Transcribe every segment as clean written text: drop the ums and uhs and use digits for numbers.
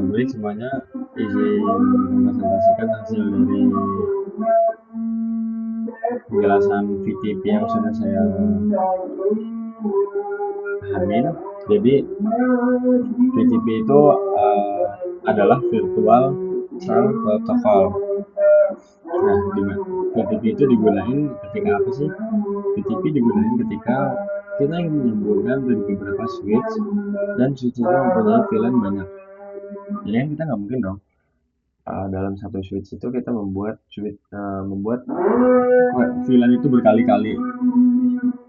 Baik semuanya, izin mempresentasikan hasil dari penjelasan VTP yang sudah saya pahamin. Jadi VTP itu adalah virtual trunk protocol. Nah, VTP itu digunain ketika apa sih? VTP digunain ketika kita ingin menyambungkan dari beberapa switch dan switch itu mempunyai VLAN banyak. Jadi kan kita nggak mungkin dong dalam satu switch itu kita membuat VLAN itu berkali-kali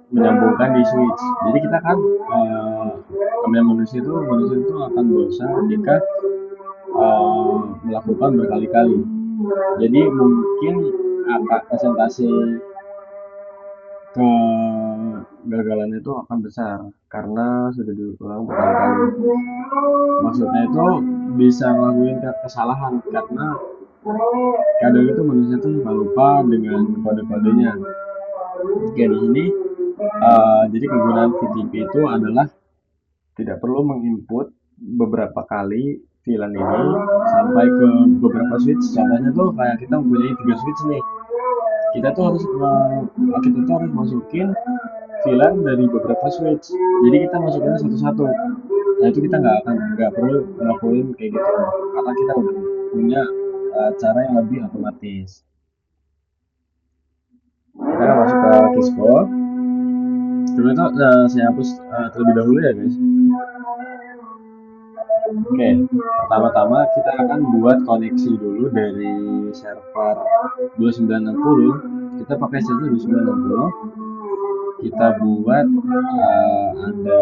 menyambungkan di switch. Jadi kita kan namanya manusia itu akan bosan ketika melakukan berkali-kali. Jadi mungkin angka presentasi kegagalan itu akan besar karena sudah diulang berkali-kali. Maksudnya itu bisa ngelakuin kesalahan karena kadang itu manusia itu suka lupa dengan kode-kodenya. Oke, di sini jadi kegunaan VTP itu adalah tidak perlu menginput beberapa kali VLAN ini sampai ke beberapa switch. Contohnya tuh kayak kita mempunyai 3 switch nih. Kita tuh harus masukin VLAN dari beberapa switch. Jadi kita masukinnya satu-satu. Nah itu kita nggak perlu ngelakuin kayak gitu karena kita udah punya cara yang lebih otomatis. Kita akan masuk ke Kisco. Dulu itu saya hapus terlebih dahulu ya guys. Oke, pertama-tama kita akan buat koneksi dulu dari server 2960. Kita pakai saja 2960. Kita buat ada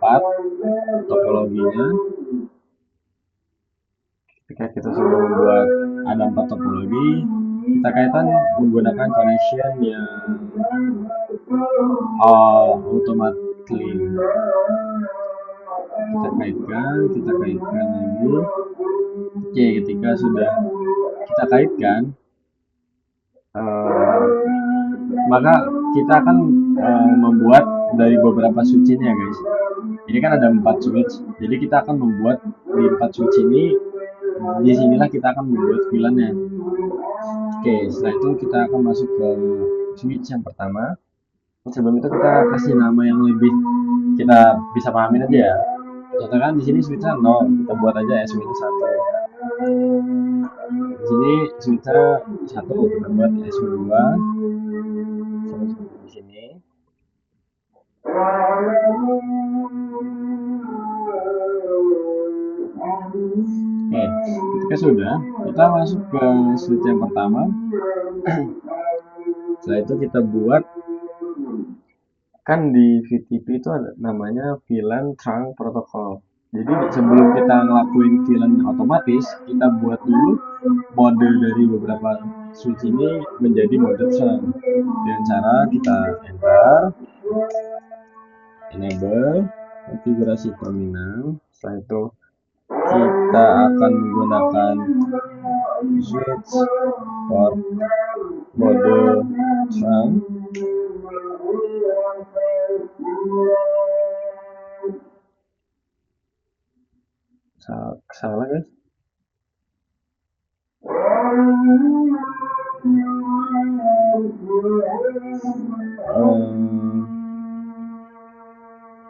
4 topologinya. Ketika kita sudah membuat ada 4 topologi, kita kaitkan menggunakan connection yang automatically. Kita kaitkan lagi. Oke, ketika sudah kita kaitkan, maka kita akan membuat dari beberapa switch ini ya guys. Ini kan ada 4 switch, jadi kita akan membuat di 4 switch ini. Di sinilah kita akan membuat VLAN-nya. Oke, setelah itu kita akan masuk ke switch yang pertama. Sebelum itu kita kasih nama yang lebih kita bisa pahamin aja ya. Contohnya kan di sini switch-nya 0, kita buat aja S-1. Di sini switch-nya 1, kita buat S-2. Di sini. Oke, ketika sudah, kita masuk ke switch yang pertama. Setelah itu kita buat, kan di VTP itu ada namanya VLAN trunk protocol. Jadi sebelum kita ngelakuin VLAN otomatis, kita buat dulu mode dari beberapa switch ini menjadi mode trunk. Dengan cara kita enter, enable, konfigurasi terminal. Setelah itu kita akan menggunakan switch port mode trunk. Salah guys.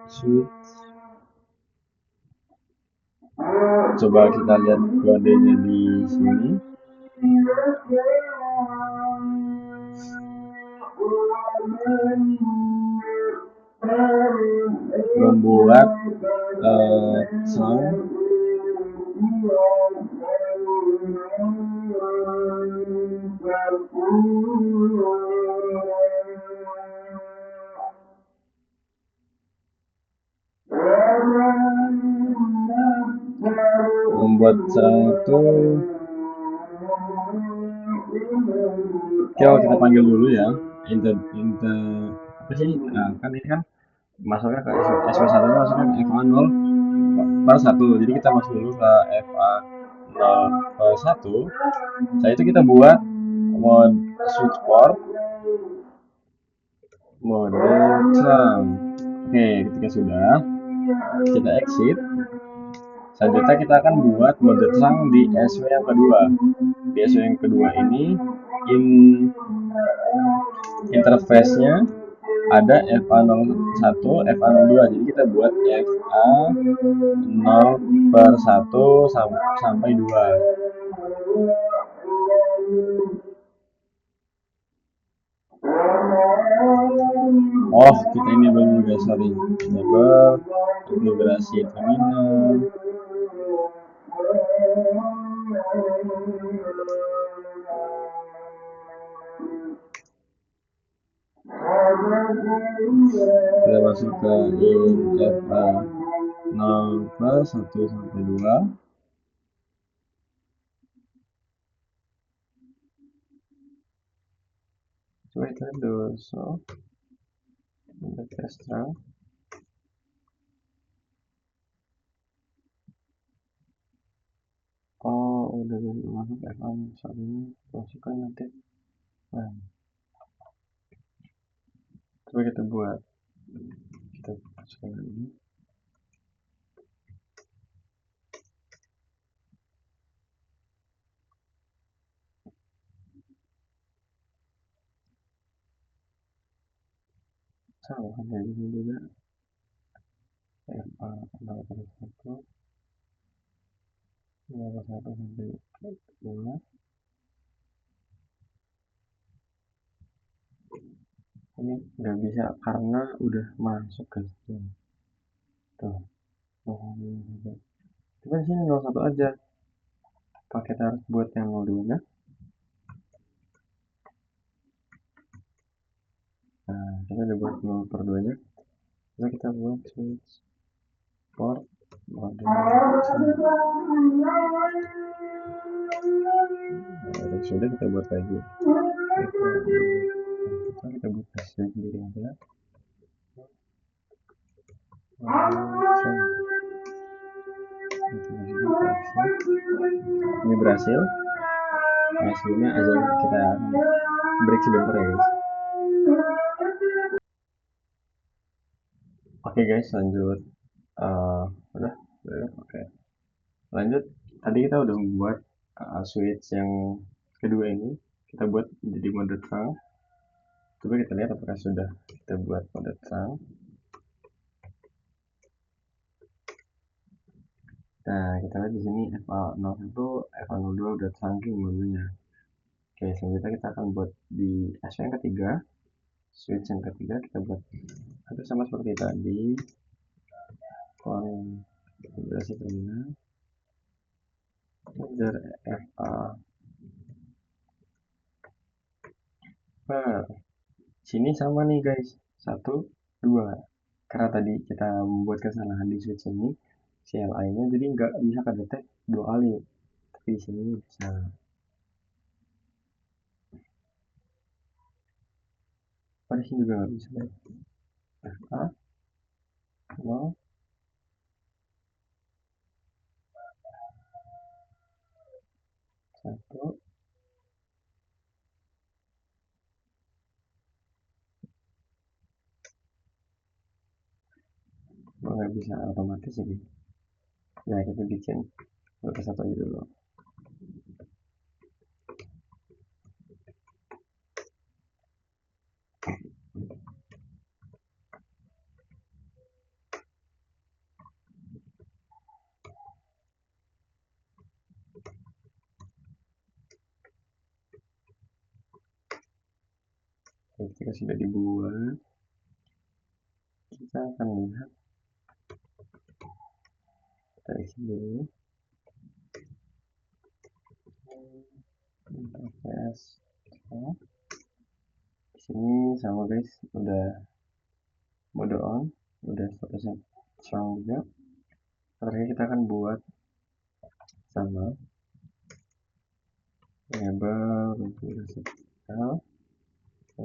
Switch. Coba kita lihat kodenya di sini. Membuat sound membuat satu. Oke, kita panggil dulu ya. Inter apa sih? Nah, kan ini kan masuknya ke SW1 nya masuknya FA0 per 1. Jadi kita masuk dulu ke FA0 per 1. Setelah itu kita buat mode switch port mode trunk. Oke, ketika sudah kita exit. Selanjutnya kita akan buat mode terang di SW yang kedua. Di SW yang kedua ini interface-nya ada FA01, FA02. Jadi kita buat FA0/1 sampai 2. Oh, kita ini belum guys, sorry. Enable konfigurasi terminal. Kita masuk ke FA 0/1 sampai 2. Coba kita do so test run. Oh, udah masuk FA saat ini. Masukkan nanti. Nah, coba kita buat. Kita masukkan ini. Sama kayak gini juga. FA 0/1 sampai 5. Ini nggak bisa karena udah masuk ke sini. Tuh. Coba sini 01 aja. Pakai harus buat yang 02 nya. Nah, kita udah buat 0/2 nya. Coba kita buat switch port mode. Nah, sudah kita buat lagi. Kita buat switch sendiri aja. Ini berhasil. Hasilnya aja kita break sebentar ya guys. Oke guys, lanjut. Udah. Oke. Lanjut. Tadi kita udah membuat switch yang kedua ini. Kita buat jadi mode terang. Coba kita lihat apakah sudah kita buat mode terang. Nah, kita lihat di sini FA01, FA02 udah trunking modenya. Oke, selanjutnya kita akan buat di SW yang ketiga. Switch yang ketiga kita buat itu sama seperti tadi. Konfigurasi terminal. User FA. Nah, sini sama nih guys. 1, 2. Karena tadi kita membuat kesalahan di switch ini, CLI-nya jadi nggak bisa kedetek 2 kali. Tapi di sini bisa. Pada sini juga nggak bisa. FA 0 1. Nggak bisa otomatis ini. Ya kita bikin satu aja dulu. Ketika sudah dibuat, kita akan lihat. Kita isi dulu. Interface. Di sini sama guys, udah mode on, udah 100% strong juga. Terakhir kita akan buat sama enable konfigurasi terminal. Di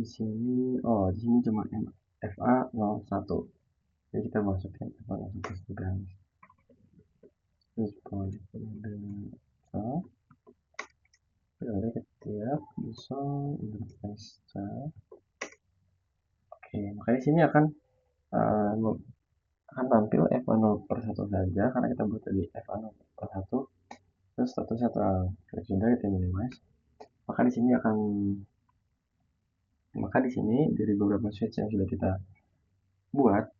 sini di sini cuma FA01. Jadi kita masukin FA01 sudah. Pilih ketiak Bison interface char. Oke, maka di sini akan tampil F0/1 saja karena kita buat tadi F0/1 terus statusnya telah sudah kita minimize. Maka di sini dari beberapa switch yang sudah kita buat,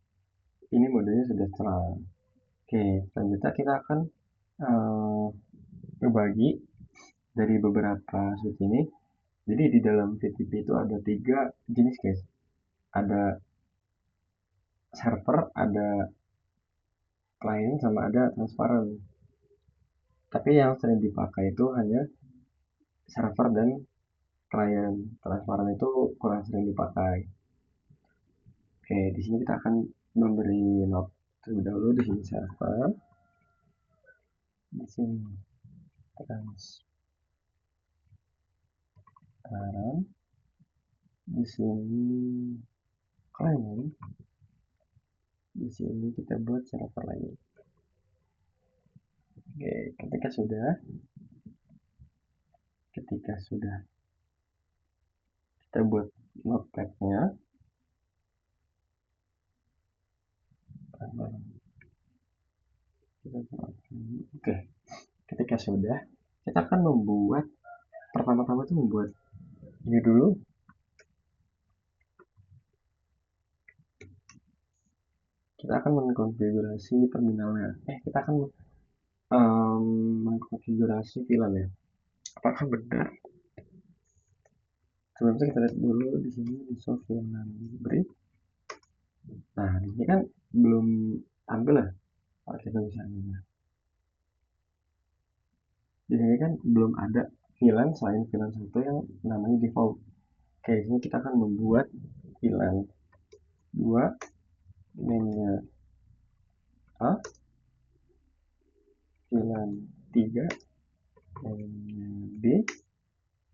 ini modenya sudah terang. Oke, selanjutnya kita akan berbagi dari beberapa switch ini. Jadi di dalam VTP itu ada 3 jenis, guys. Ada server, ada client, sama ada transparent. Tapi yang sering dipakai itu hanya server dan client. Transparent itu kurang sering dipakai. Oke, di sini kita akan memberi note terlebih dahulu. Di sini server, di sini transparent, di sini client, di sini kita buat server lagi. Oke, ketika sudah kita buat notepad-nya. Oke, ketika sudah, kita akan membuat pertama-tama itu membuat ini dulu. Kita akan mengkonfigurasi terminalnya. Kita akan mengkonfigurasi VLAN ya. Apakah benar? Sebelumnya kita lihat dulu di sini install VLAN break. Nah, di sini kan belum tampil ya. Kalau kita bisa lihat. Di sini kan belum ada VLAN selain VLAN 1 yang namanya default. Oke, di sini kita akan membuat VLAN 2, name-nya A, VLAN 3, name-nya B,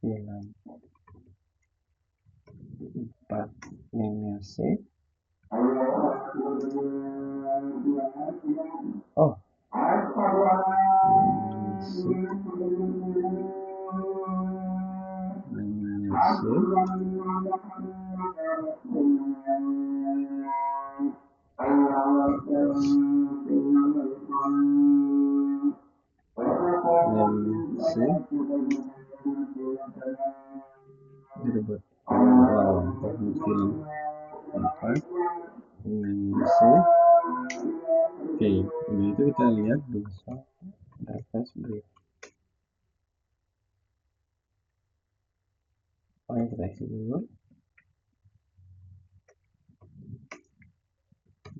VLAN 4, name-nya C. Oh, direbut film apa Oke, udah itu kita lihat dosa interface break. Oke, kita exit dulu.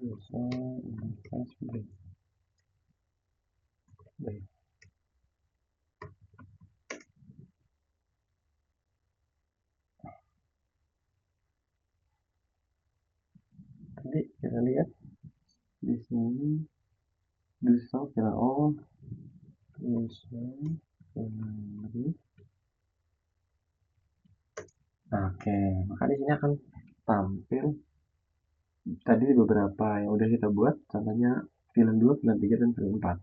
Dosa interface break. Baik. Tadi kita lihat di sini dosa kira dosa break. Oke, maka di sini akan tampil tadi beberapa yang udah kita buat, contohnya VLAN 2, VLAN 3, dan VLAN 4.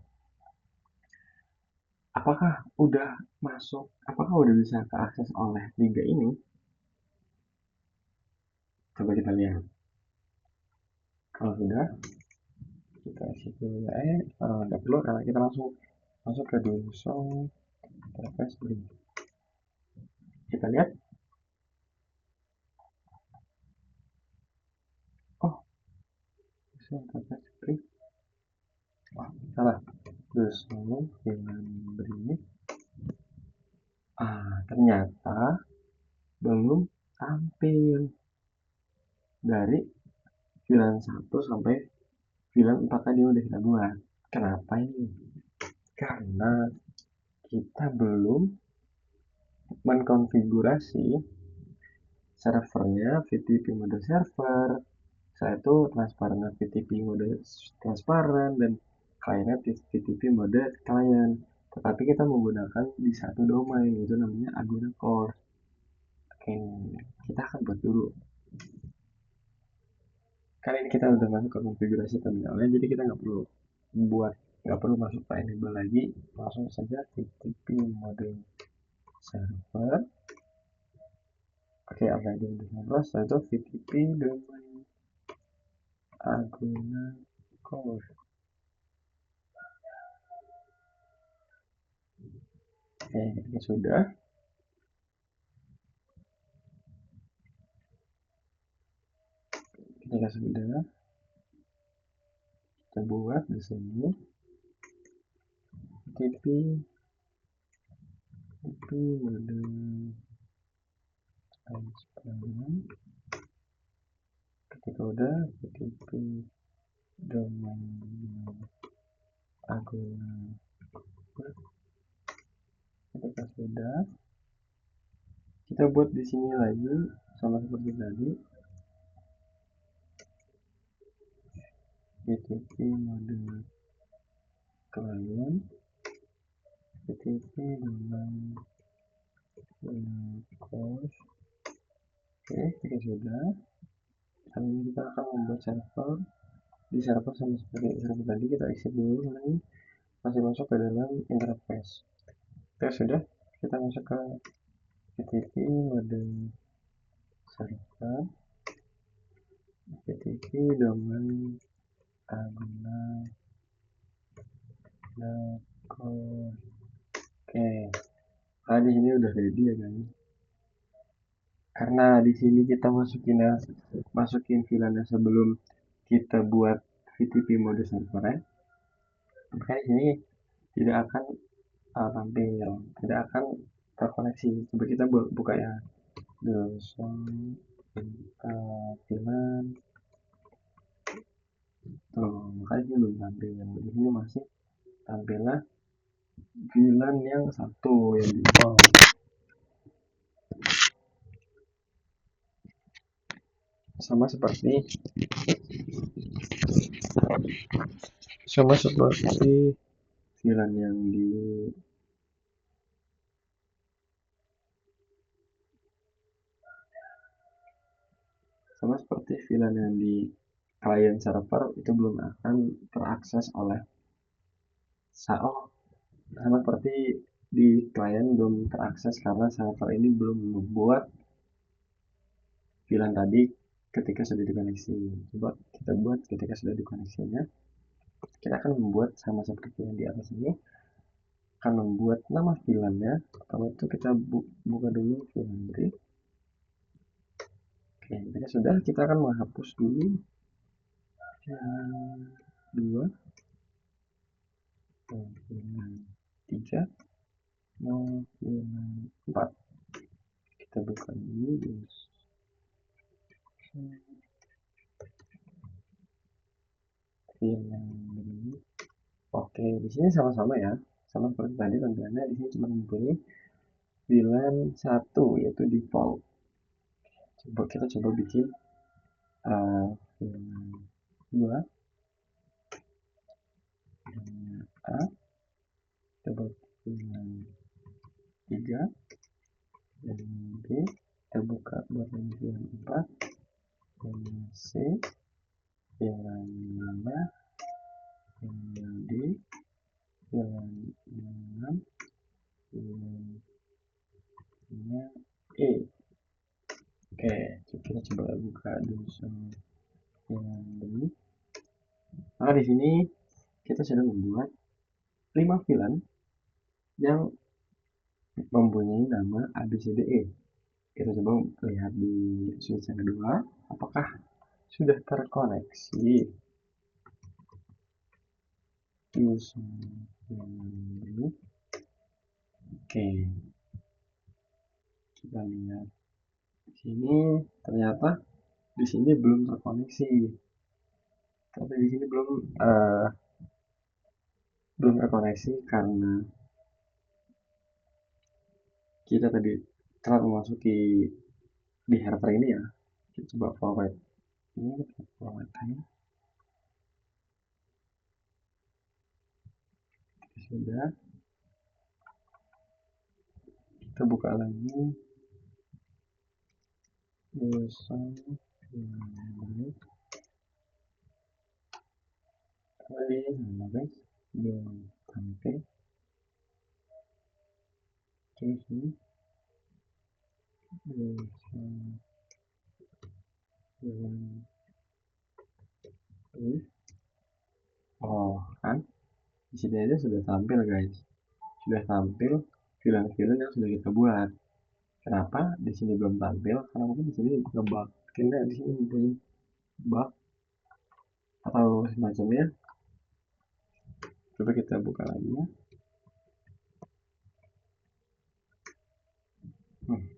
Apakah udah masuk? Apakah udah bisa keakses oleh 3 ini? Coba kita lihat. Kalau sudah, kita isi dulu nggak perlu karena kita langsung masuk ke dosa interface break. Kita lihat. Oh, dosa interface break. Oh, salah. Dosa VLAN break. Ternyata belum tampil dari VLAN 1 sampai VLAN 4 tadi udah kita buat. Kenapa ini? Karena kita belum mengkonfigurasi servernya VTP mode server, saya itu transparan VTP mode transparan, dan kliennya VTP mode klien. Tetapi kita menggunakan di satu domain, itu namanya Agona Core. Oke, kita akan buat dulu. Kali ini kita udah masuk ke konfigurasi terminalnya, jadi kita nggak perlu masuk ke enable lagi, langsung saja VTP mode server. Oke, apa itu server? Setelah itu VTP domain Aguna core. Oke, ini sudah. Ketika sudah, kita buat di sini VTP mode transparan. Ketika udah VTP domain Aguna core. Ketika sudah, kita buat di sini lagi sama seperti tadi, VTP mode client, VTP domain course. Oke, jika sudah, kali ini kita akan membuat server. Di server sama seperti server tadi, kita isi dulu ini masih masuk ke dalam interface. Oke, sudah, kita masuk ke VTP mode server, VTP domain Aguna core. Oke, nah di sini udah ready ya guys. Karena di sini kita masukin VLAN sebelum kita buat VTP mode server ya. Maka di sini tidak akan tampil, tidak akan terkoneksi. Coba kita buka ya. VLAN. Maka ini belum tampil. Di sini masih tampilnya VLAN yang satu yang default. Sama seperti VLAN yang di klien server itu belum akan terakses oleh sama seperti di klien belum terakses karena server ini belum membuat VLAN tadi ketika sudah dikoneksi. Coba kita buat ketika sudah dikoneksinya. Kita akan membuat sama seperti yang di atas ini, akan membuat nama VLAN-nya. Pertama itu kita buka dulu VLAN brief. Oke, ketika sudah, kita akan menghapus dulu yang 2, VLAN 3, VLAN 4. Kita buka dulu VLAN brief. Oke, di sini sama-sama ya, sama seperti tadi tentunya. Di sini cuma mempunyai VLAN 1 yaitu default. Kita coba bikin VLAN 2 A, coba VLAN 3 dan B, kita buka buat VLAN 4 dan C, VLAN 5, VLAN D, VLAN 6, VLAN E. Oke, kita coba buka dulu VLAN ini. Maka di sini kita sudah membuat 5 VLAN yang mempunyai nama ABCDE. Kita coba lihat di switch yang kedua, apakah sudah terkoneksi. Oke, kita lihat di sini ternyata di sini belum terkoneksi. Tapi di sini belum terkoneksi karena kita tadi telah memasuki di server ini ya. Kita coba forward ini, sudah, kita buka lagi belum sampai terus ini Oh kan, di sini aja sudah tampil guys, sudah tampil filan-filan yang sudah kita buat. Kenapa di sini belum tampil? Karena mungkin di sini ngebug, karena di sini mungkin bug atau semacamnya. Coba kita buka lagi ya.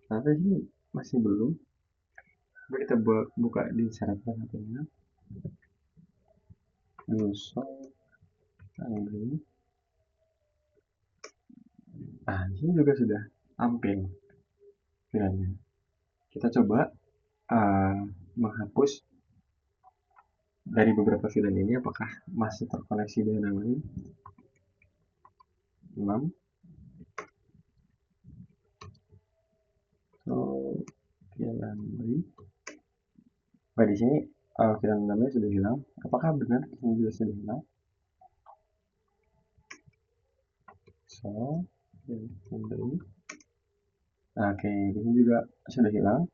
Ternyata ini masih belum. Coba kita buka di server satunya. User ini. Nah, di sini juga sudah tampil filenya. Kita coba menghapus dari beberapa film ini, apakah masih terkoneksi dengan yang lain. 6. So, film ini. Nah, di sini film namanya sudah hilang. Apakah benar di sini juga sudah hilang? So, film ini. Nah, oke, di sini juga sudah hilang.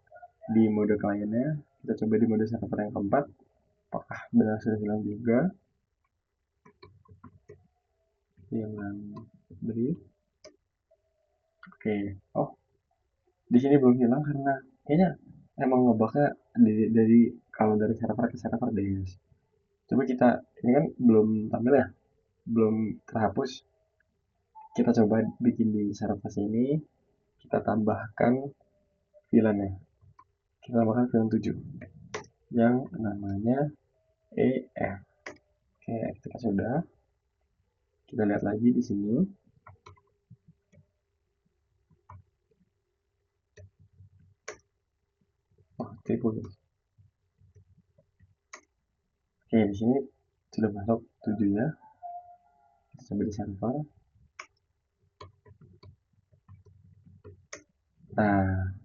Di mode kliennya, kita coba di mode server yang keempat. Apakah benar sudah hilang juga? Yang beri. Oke, oh, di sini belum hilang karena kayaknya emang ngebugnya dari kalau dari server ke server deh guys. Coba kita, ini kan belum tampil ya, belum terhapus. Kita coba bikin di server sini, kita tambahkan filenya. Kita tambahkan film 7 yang namanya EF. Oke, kita sudah. Kita lihat lagi di sini. Oh, triple. Oke, di sini sudah masuk 7 ya. Kita coba di server. Nah,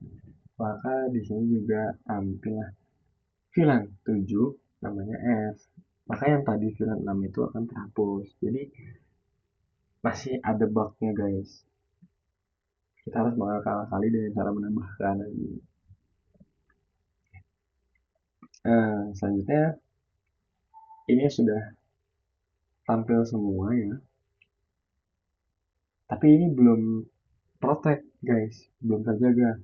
maka di sini juga tampil filan 7 namanya F. Maka yang tadi filan 6 itu akan terhapus. Jadi masih ada bugnya guys. Kita harus mengakali dengan cara menambahkan lagi. Selanjutnya ini sudah tampil semua ya. Tapi ini belum protect guys, belum terjaga.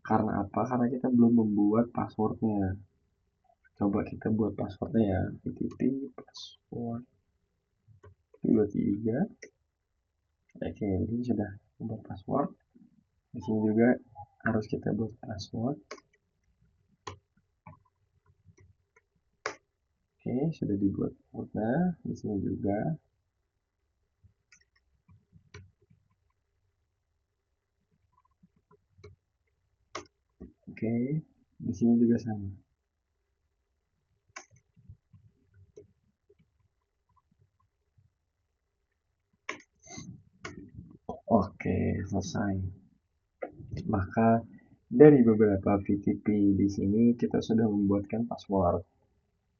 Karena apa? Karena kita belum membuat passwordnya. Coba kita buat passwordnya ya. PTP password 23. Oke, ini sudah membuat password. Di sini juga harus kita buat password. Oke, sudah dibuat passwordnya. Di sini juga. Oke, di sini juga sama. Oke, selesai. Maka dari beberapa VTP di sini kita sudah membuatkan password.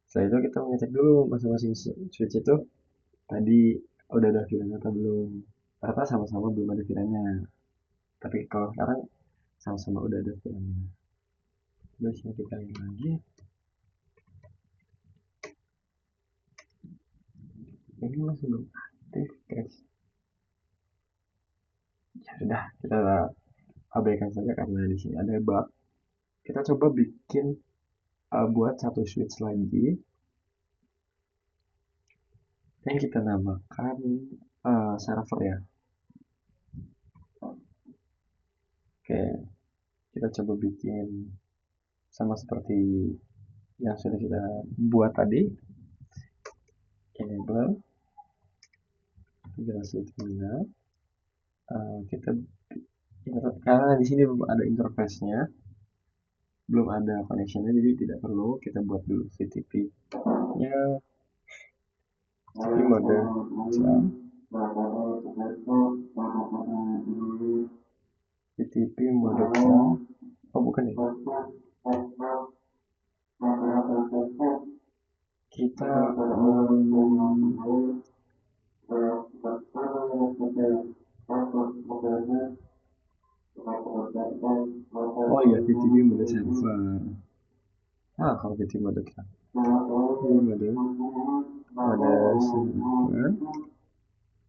Setelah itu kita mengecek dulu masing-masing switch itu tadi udah ada filenya atau belum. Ternyata sama-sama belum ada filenya. Tapi kalau sekarang sama-sama udah ada filenya. Terus kita lihat lagi. Ini masih belum aktif guys. Ya sudah, kita abaikan saja karena di sini ada bug. Kita coba bikin buat satu switch lagi yang kita namakan server ya. Oke, kita coba bikin sama seperti yang sudah kita buat tadi. Enable jelas terminal. Kita karena di sini belum ada interface-nya, belum ada connection-nya, jadi tidak perlu kita buat dulu VTP-nya. Tapi mode VTP mode oh bukan ya, kita Oh iya, VTP mode server. Kalau VTP mode server,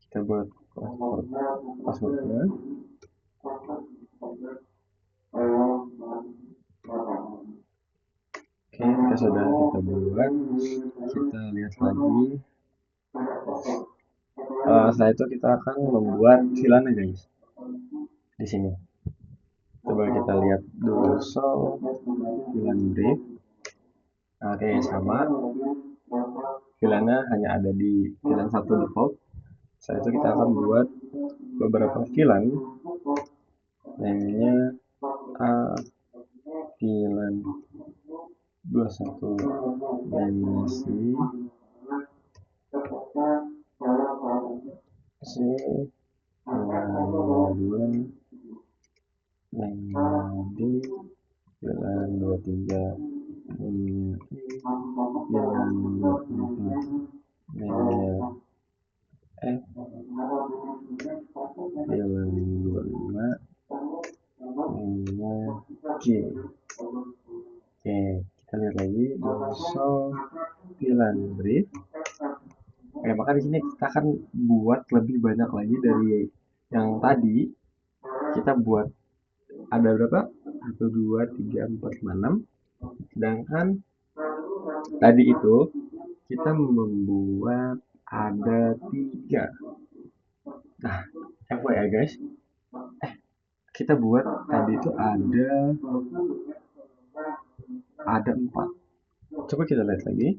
kita buat passwordnya. Oke, kita sudah kita buat, kita lihat lagi. Setelah itu kita akan membuat VLAN-nya guys. Di sini. Coba kita lihat dulu VLAN brief. Oke, sama. VLAN-nya hanya ada di VLAN 1 default. Setelah itu kita akan buat beberapa VLAN. Namanya VLAN 21 laminasi C VLAN 2 laminasi VLAN 23 VLAN 24 layer F VLAN 25 layer G. Oke, kita lihat lagi VLAN brief. Oke, maka di sini kita akan buat lebih banyak lagi dari yang tadi. Kita buat ada berapa? 1, 2, 3, 4, 5, 6. Sedangkan tadi itu kita membuat ada 3. Nah, FYI guys, kita buat tadi itu ada 4. Coba kita lihat lagi.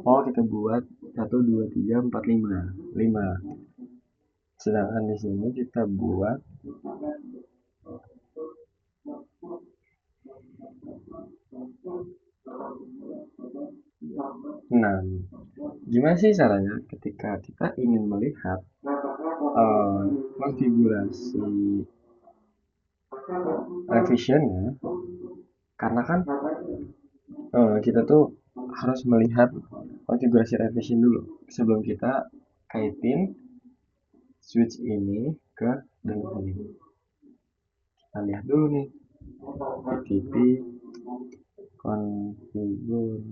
Oh, kita buat 1, 2, 3, 4, 5. Sedangkan di sini kita buat 6. Gimana sih caranya ketika kita ingin melihat konfigurasi revisionnya? Karena kan kita tuh harus melihat konfigurasi revision dulu sebelum kita kaitin switch ini ke dengan ini. Kita lihat dulu nih VTP configure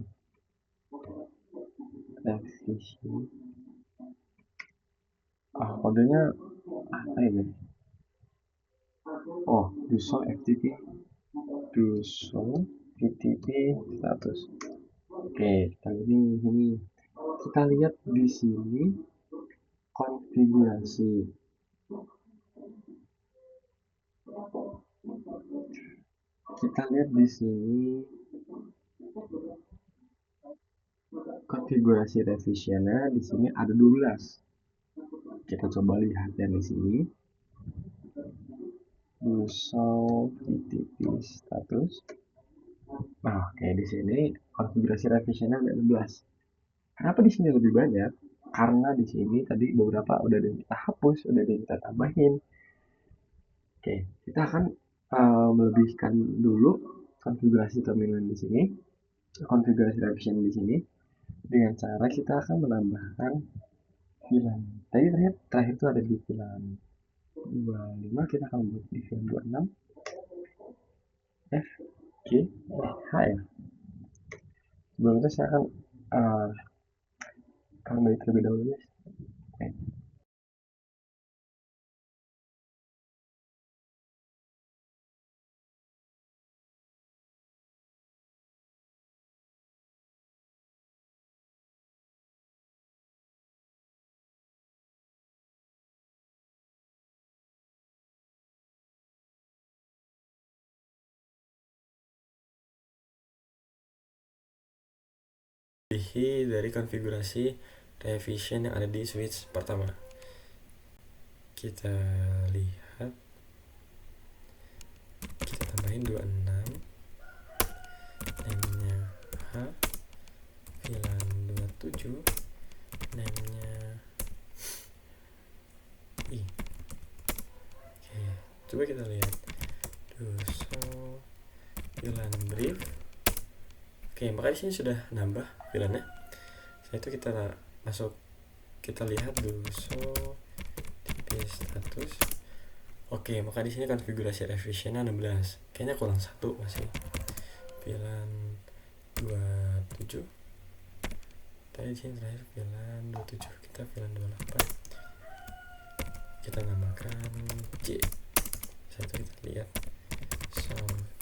revision. Kodenya apa ya guys? Oh, do show FTP, do show VTP status. Oke, kita lihat ini. Kita lihat di sini konfigurasi. Kita lihat di sini konfigurasi revisionnya. Di sini ada 12. Kita coba lihat yang di sini. Show VTP status. Nah, kayak di sini konfigurasi revisionnya ada 12. Kenapa di sini lebih banyak? Karena di sini tadi beberapa udah ada yang kita hapus, udah ada yang kita tambahin. Oke, kita akan melebihkan dulu konfigurasi terminal di sini, konfigurasi revision di sini, dengan cara kita akan menambahkan VLAN. Tadi terakhir itu ada di VLAN 25, kita akan buat di VLAN 26 F G H ya. Sebelum itu saya akan kembali terlebih dahulu guys. Okay. Dari konfigurasi revision yang ada di switch pertama. Kita lihat, kita tambahin 26, namanya H, VLAN 27, namanya I. Oke, coba kita lihat show VLAN brief. Oke, maka di sini sudah nambah VLAN-nya. Setelah itu kita masuk, kita lihat show TP status. Oke, maka di sini konfigurasi revisionnya 16. Kayaknya kurang 1 masih. VLAN 27. Tadi di sini terakhir VLAN 27. Kita VLAN 28. Kita namakan C. Satu kita lihat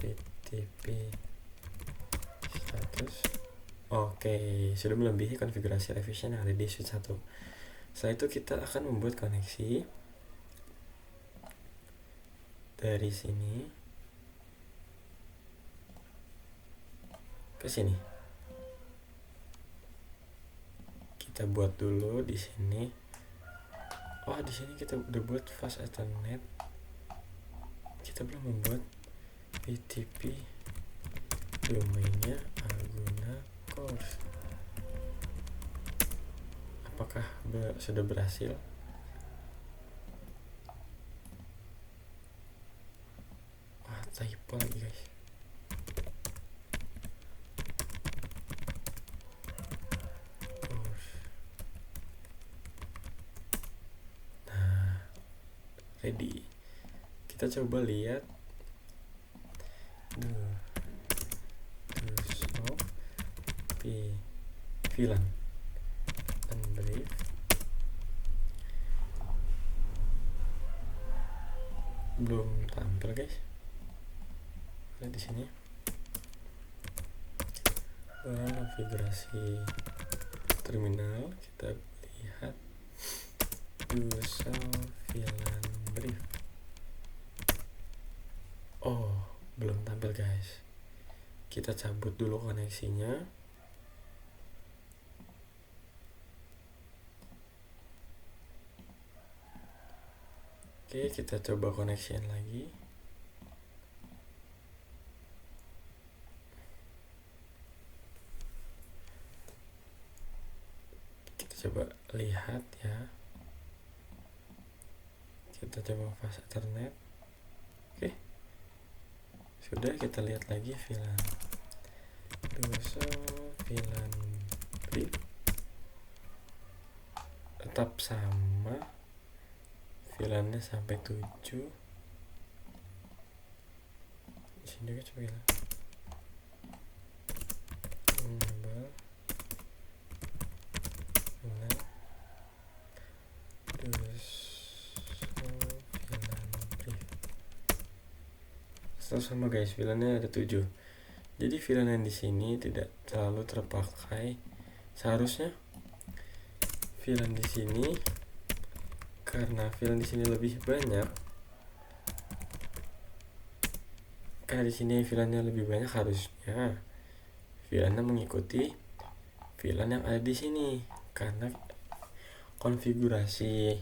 VTP status. Oke, sudah melebihi konfigurasi revision yang ada di switch 1. Setelah itu kita akan membuat koneksi dari sini ke sini. Kita buat dulu di sini. Oh, di sini kita udah buat fast Ethernet. Kita belum membuat VTP domainnya Arguna Course. Apakah sudah berhasil? Typo lagi guys. Nah, ready. Kita coba lihat VLAN unbrief. Belum tampil guys. Lihat di sini. Konfigurasi terminal, kita lihat user VLAN brief. Oh, belum tampil guys. Kita cabut dulu koneksinya. Oke, kita coba koneksiin lagi. Coba lihat ya, kita coba fast Ethernet. Oke, sudah. Kita lihat lagi VLAN VLAN brief tetap sama, VLAN-nya sampai 7. Di sini juga coba lihat. Sama guys, VLAN-nya ada 7. Jadi VLAN yang di sini tidak terlalu terpakai. Seharusnya VLAN di sini, karena VLAN di sini lebih banyak, karena di sini VLAN-nya lebih banyak, harusnya VLAN-nya mengikuti VLAN yang ada di sini, karena konfigurasi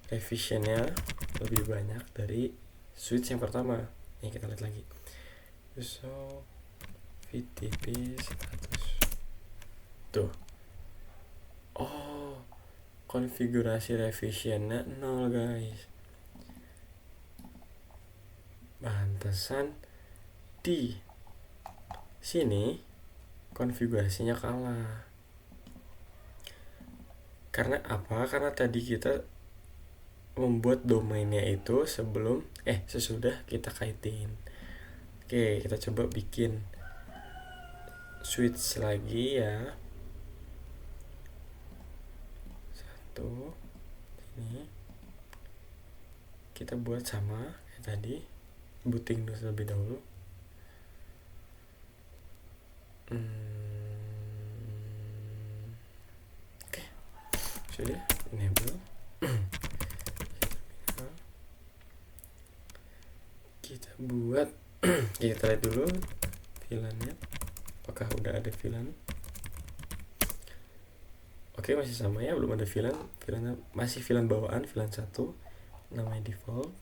revisionnya lebih banyak dari switch yang pertama. Nih kita lihat lagi. So VTP status. Tuh. Oh, konfigurasi revisionnya 0 guys. Pantesan di sini konfigurasinya kalah. Karena apa? Karena tadi kita membuat domainnya itu sesudah kita kaitin. Oke, kita coba bikin switch lagi ya. Satu ini kita buat sama kayak tadi, booting dulu terlebih dahulu. Oke, sudah enable. Kita buat kita lihat dulu VLAN-nya, apakah udah ada VLAN. Oke, masih sama ya, belum ada VLAN. VLAN masih VLAN bawaan, VLAN 1 namanya default.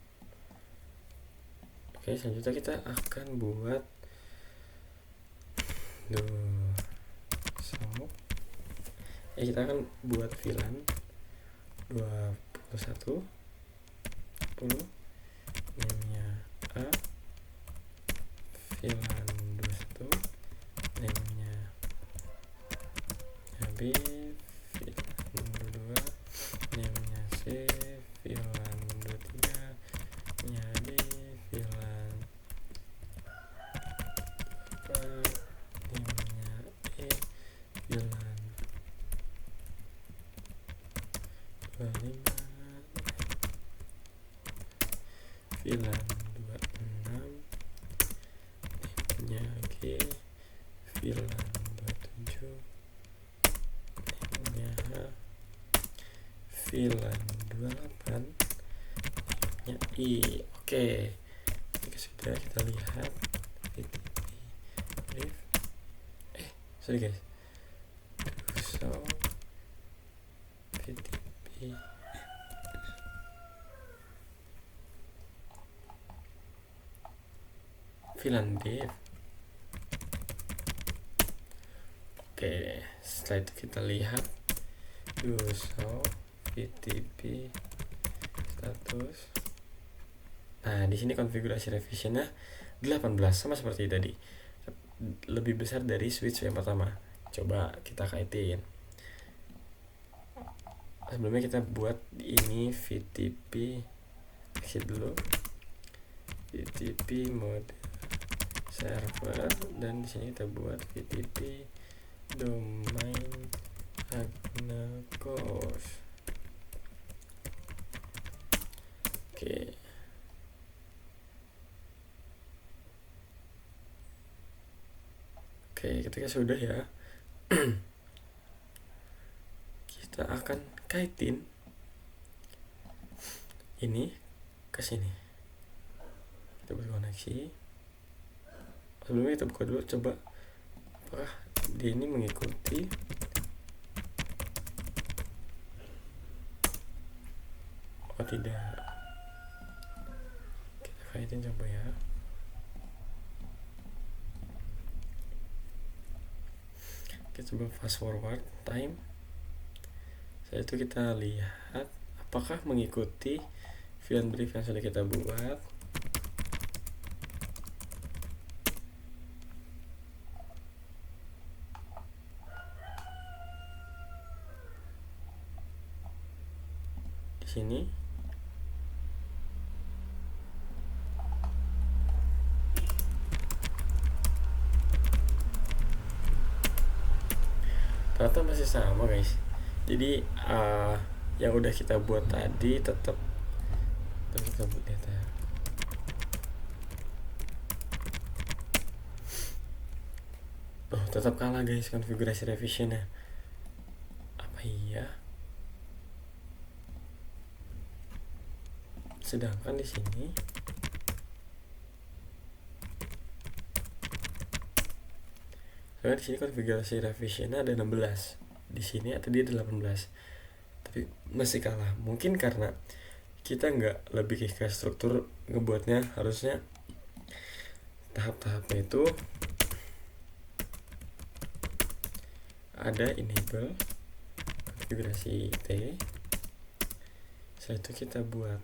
Oke, selanjutnya kita akan buat kita akan buat VLAN 21 10 namanya A, VLAN 21 namanya B, VLAN 22 namanya C, VLAN VLAN 26 nya G, VLAN 27 nya H, VLAN 28 nya I. Oke, ketika sudah kita lihat VTP brief. Sorry guys, so VTP VLAN div. Oke, setelah itu kita lihat so VTP status. Nah, di sini konfigurasi revisionnya 18 sama seperti tadi, lebih besar dari switch yang pertama. Coba kita kaitin. Sebelumnya kita buat ini VTP, exit dulu, VTP mode server, dan di sini kita buat VTP domain agnacos. Oke. Oke, ketika sudah ya, kita akan kaitin ini ke sini. Kita buat koneksi. Sebelumnya kita buka dulu, coba apakah dia ini mengikuti. Oh tidak, kita kaitin coba ya. Kita coba fast forward time. Setelah itu kita lihat apakah mengikuti VLAN brief yang sudah kita buat. Di sini ternyata masih sama guys. Jadi yang udah kita buat tadi tetap kita buat data. Oh, tetap kalah guys konfigurasi revisionnya. Apa iya? Sedangkan di sini konfigurasi revisionnya ada 16. Di sini tadi ada 18. Tapi masih kalah. Mungkin karena kita nggak lebih ke struktur ngebuatnya, harusnya tahap-tahapnya itu ada enable konfigurasi T. Setelah itu kita buat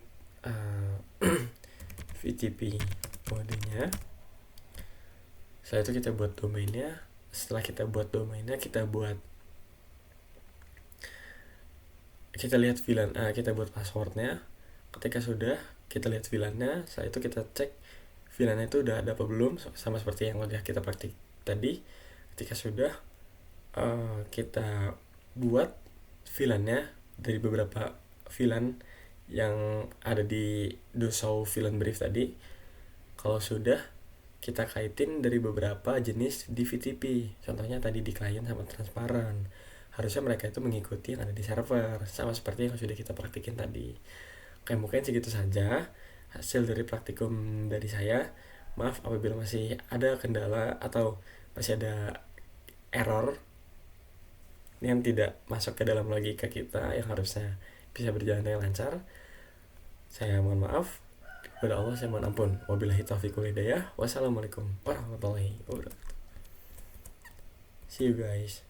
VTP modenya. Setelah itu kita buat domainnya. Setelah kita buat domainnya, kita lihat VLAN, kita buat passwordnya. Ketika sudah kita lihat VLAN-nya, setelah itu kita cek VLAN-nya itu udah ada apa belum, sama seperti yang udah kita praktik tadi. Ketika sudah, kita buat VLAN-nya dari beberapa VLAN yang ada di show VLAN brief tadi. Kalau sudah, kita kaitin dari beberapa jenis di VTP. Contohnya tadi di klien sama transparan. Harusnya mereka itu mengikuti yang ada di server, sama seperti yang sudah kita praktikin tadi. Oke, mungkin segitu saja hasil dari praktikum dari saya. Maaf apabila masih ada kendala atau masih ada error yang tidak masuk ke dalam logika kita yang harusnya bisa berjalan dengan lancar. Saya mohon maaf. Kepada Allah saya mohon ampun. Wabillahi taufiq wal hidayah. Wassalamualaikum warahmatullahi wabarakatuh. See you guys.